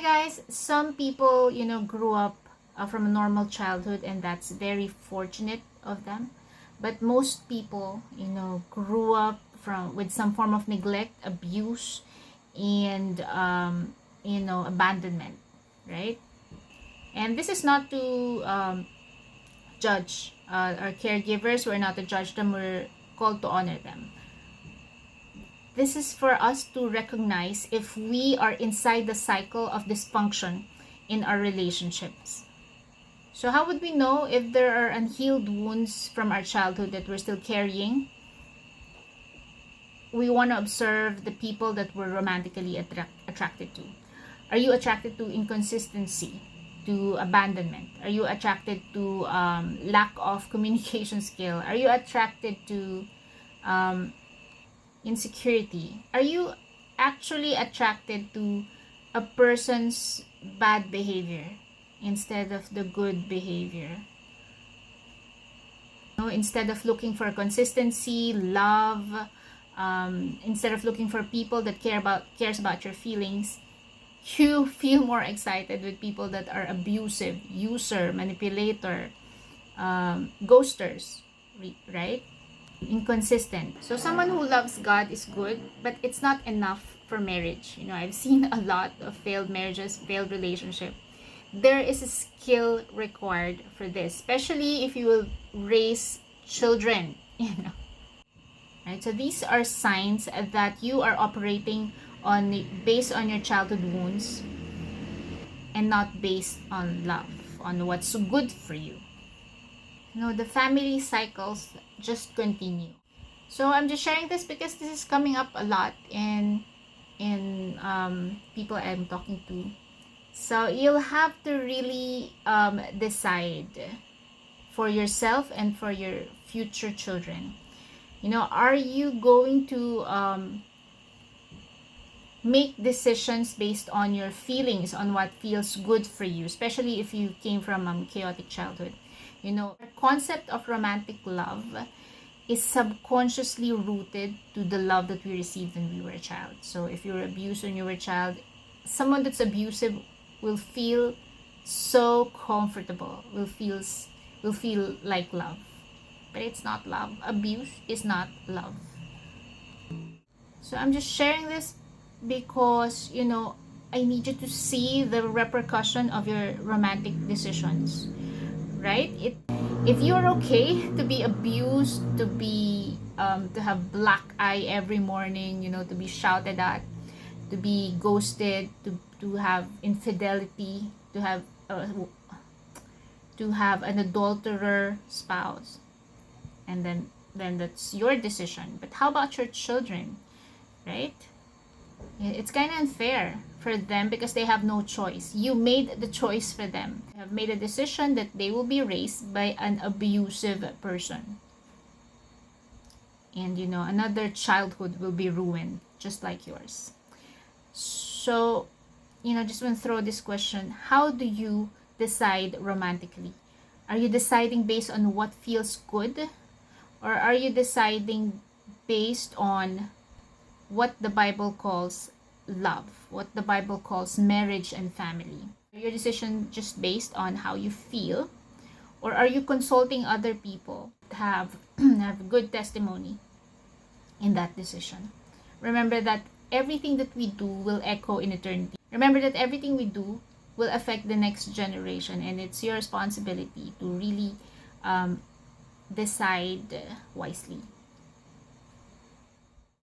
Hi guys, some people, grew up from a normal childhood, and that's very fortunate of them. But most people, grew up from with some form of neglect, abuse, and abandonment, right? And this is not to judge our caregivers. We're not to judge them. We're called to honor them. This is for us to recognize if we are inside the cycle of dysfunction in our relationships. So how would we know if there are unhealed wounds from our childhood that we're still carrying? We want to observe the people that we're romantically attracted to. Are you attracted to inconsistency, to abandonment? Are you attracted to lack of communication skill? Are you attracted to insecurity? Are you actually attracted to a person's bad behavior instead of the good behavior? Instead of looking for consistency, love, instead of looking for people that cares about your feelings, you feel more excited with people that are abusive, user, manipulator, ghosters, right? Inconsistent. So someone who loves God is good, but it's not enough for marriage. I've seen a lot of failed marriages, failed relationship. There is a skill required for this, especially if you will raise children, right? So these are signs that you are operating based on your childhood wounds and not based on love, on what's good for you. The family cycles just continue. So I'm just sharing this because this is coming up a lot in people I'm talking to. So you'll have to really decide for yourself and for your future children. Are you going to make decisions based on your feelings, on what feels good for you, especially if you came from a chaotic childhood? The concept of romantic love is subconsciously rooted to the love that we received when we were a child. So if you were abused when you were a child, someone that's abusive will feel so comfortable, will feel like love. But it's not love. Abuse is not love. So I'm just sharing this because, I need you to see the repercussion of your romantic decisions, right? If you're okay to be abused, to have black eye every morning, to be shouted at, to be ghosted, to have infidelity, to have an adulterer spouse, and then that's your decision. But how about your children, right? It's kind of unfair for them because they have no choice. You made the choice for them. You have made a decision that they will be raised by an abusive person. And another childhood will be ruined just like yours. So, just want to throw this question. How do you decide romantically? Are you deciding based on what feels good? Or are you deciding based on what the Bible calls love, what the Bible calls marriage and family? Your decision just based on how you feel, or are you consulting other people that have good testimony in that decision? Remember that everything that we do will echo in eternity. Remember that everything we do will affect the next generation, and it's your responsibility to really decide wisely.